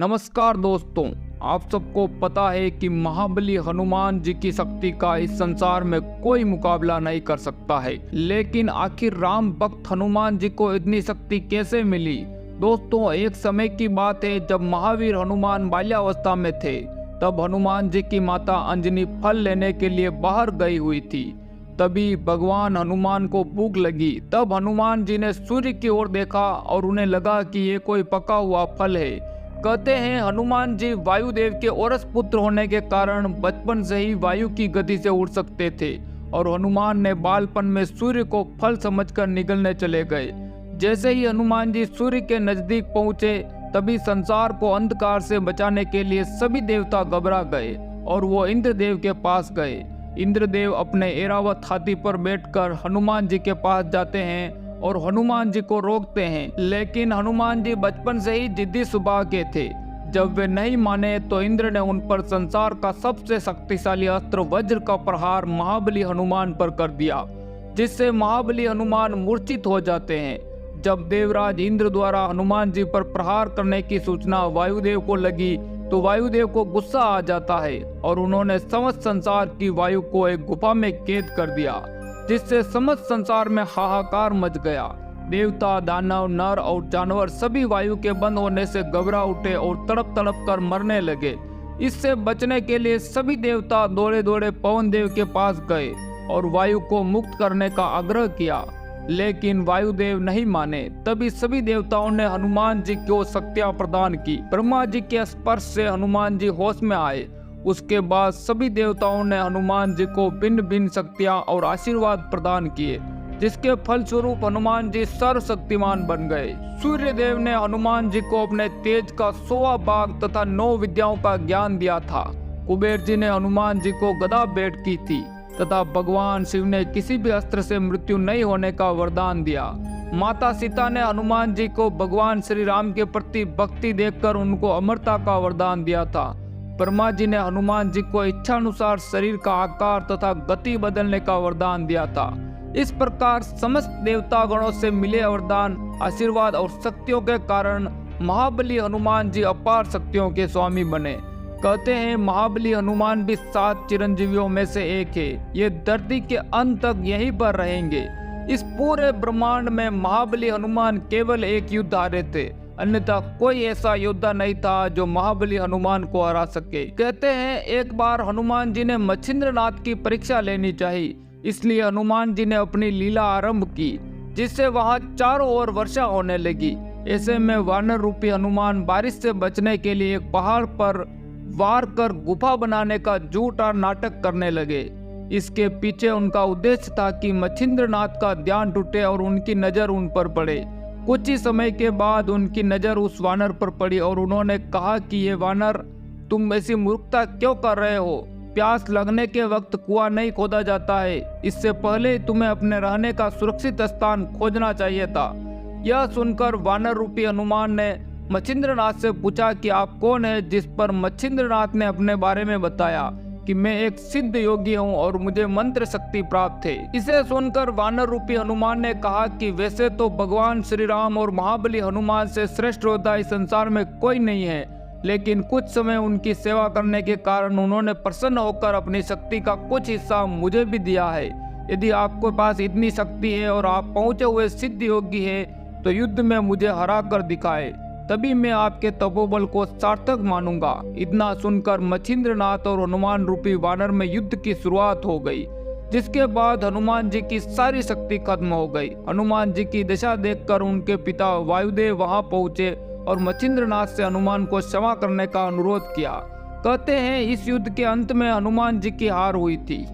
नमस्कार दोस्तों, आप सबको पता है कि महाबली हनुमान जी की शक्ति का इस संसार में कोई मुकाबला नहीं कर सकता है। लेकिन आखिर राम भक्त हनुमान जी को इतनी शक्ति कैसे मिली? दोस्तों, एक समय की बात है जब महावीर हनुमान बाल्यावस्था में थे। तब हनुमान जी की माता अंजनी फल लेने के लिए बाहर गई हुई थी। तभी भगवान हनुमान को भूख लगी। तब हनुमान जी ने सूर्य की ओर देखा और उन्हें लगा कि ये कोई पका हुआ फल है। कहते हैं हनुमान जी वायुदेव के औरस पुत्र होने के कारण बचपन से ही वायु की गति से उड़ सकते थे और हनुमान ने बालपन में सूर्य को फल समझकर निकलने चले गए। जैसे ही हनुमान जी सूर्य के नजदीक पहुंचे, तभी संसार को अंधकार से बचाने के लिए सभी देवता घबरा गए और वो इंद्रदेव के पास गए। इंद्रदेव अपने ऐरावत हाथी पर बैठकर हनुमान जी के पास जाते हैं और हनुमान जी को रोकते हैं। लेकिन हनुमान जी बचपन से ही जिद्दी स्वभाव के थे। जब वे नहीं माने तो इंद्र ने उन पर संसार का सबसे शक्तिशाली अस्त्र वज्र का प्रहार महाबली हनुमान पर कर दिया, जिससे महाबली हनुमान मूर्छित हो जाते हैं। जब देवराज इंद्र द्वारा हनुमान जी पर प्रहार करने की सूचना वायुदेव को लगी तो वायुदेव को गुस्सा आ जाता है और उन्होंने समस्त संसार की वायु को एक गुफा में कैद कर दिया, जिससे समस्त संसार में हाहाकार मच गया। देवता, दानव, नर और जानवर सभी वायु के बंद होने से घबरा उठे और तड़प तड़प कर मरने लगे। इससे बचने के लिए सभी देवता दौड़े दौड़े पवन देव के पास गए और वायु को मुक्त करने का आग्रह किया, लेकिन वायुदेव नहीं माने। तभी सभी देवताओं ने हनुमान जी को शक्तियां प्रदान की। ब्रह्मा जी के स्पर्श से हनुमान जी होश में आए। उसके बाद सभी देवताओं ने हनुमान जी को भिन्न भिन्न शक्तियां और आशीर्वाद प्रदान किए, जिसके फलस्वरूप हनुमान जी सर्वशक्तिमान बन गए। सूर्य देव ने हनुमान जी को अपने तेज का 100वां भाग तथा 9 विद्याओं का ज्ञान दिया था। कुबेर जी ने हनुमान जी को गदा भेंट की थी तथा भगवान शिव ने किसी भी अस्त्र से मृत्यु नहीं होने का वरदान दिया। माता सीता ने हनुमान जी को भगवान श्री राम के प्रति भक्ति देखकर उनको अमरता का वरदान दिया था। ब्रह्मा जी ने हनुमान जी को इच्छानुसार शरीर का आकार तथा गति बदलने का वरदान दिया था। इस प्रकार समस्त देवता गणों से मिले वरदान, आशीर्वाद और शक्तियों के कारण महाबली हनुमान जी अपार शक्तियों के स्वामी बने। कहते हैं महाबली हनुमान भी 7 चिरंजीवियों में से एक है। ये धरती के अंत तक यहीं पर रहेंगे। इस पूरे ब्रह्मांड में महाबली हनुमान केवल एक युद्ध हारे थे, अन्यथा कोई ऐसा योद्धा नहीं था जो महाबली हनुमान को हरा सके। कहते हैं एक बार हनुमान जी ने मच्छिंद्रनाथ की परीक्षा लेनी चाहिए, इसलिए हनुमान जी ने अपनी लीला आरंभ की, जिससे वहां चारों ओर वर्षा होने लगी। ऐसे में वानर रूपी हनुमान बारिश से बचने के लिए एक पहाड़ पर वार कर गुफा बनाने का झूठा नाटक करने लगे। इसके पीछे उनका उद्देश्य था कि मच्छिंद्रनाथ का ध्यान टूटे और उनकी नजर उन पर पड़े। कुछ ही समय के बाद उनकी नजर उस वानर पर पड़ी और उन्होंने कहा कि ये वानर, तुम ऐसी मूर्खता क्यों कर रहे हो? प्यास लगने के वक्त कुआं नहीं खोदा जाता है। इससे पहले तुम्हें अपने रहने का सुरक्षित स्थान खोजना चाहिए था। यह सुनकर वानर रूपी हनुमान ने मच्छिंद्रनाथ से पूछा कि आप कौन है? जिस पर मच्छिंद्रनाथ ने अपने बारे में बताया कि मैं एक सिद्ध योगी हूँ और मुझे मंत्र शक्ति प्राप्त है। इसे सुनकर वानर रूपी हनुमान ने कहा कि वैसे तो भगवान श्री राम और महाबली हनुमान से श्रेष्ठ योद्धा इस संसार में कोई नहीं है, लेकिन कुछ समय उनकी सेवा करने के कारण उन्होंने प्रसन्न होकर अपनी शक्ति का कुछ हिस्सा मुझे भी दिया है। यदि आपके पास इतनी शक्ति है और आप पहुंचे हुए सिद्ध योगी है तो युद्ध में मुझे हरा कर दिखाए, तभी मैं आपके तपोबल को सार्थक मानूंगा। इतना सुनकर मच्छिंद्रनाथ और हनुमान रूपी वानर में युद्ध की शुरुआत हो गई, जिसके बाद हनुमान जी की सारी शक्ति खत्म हो गई। हनुमान जी की दशा देखकर उनके पिता वायुदेव वहां पहुंचे और मच्छिंद्रनाथ से हनुमान को क्षमा करने का अनुरोध किया। कहते हैं इस युद्ध के अंत में हनुमान जी की हार हुई थी।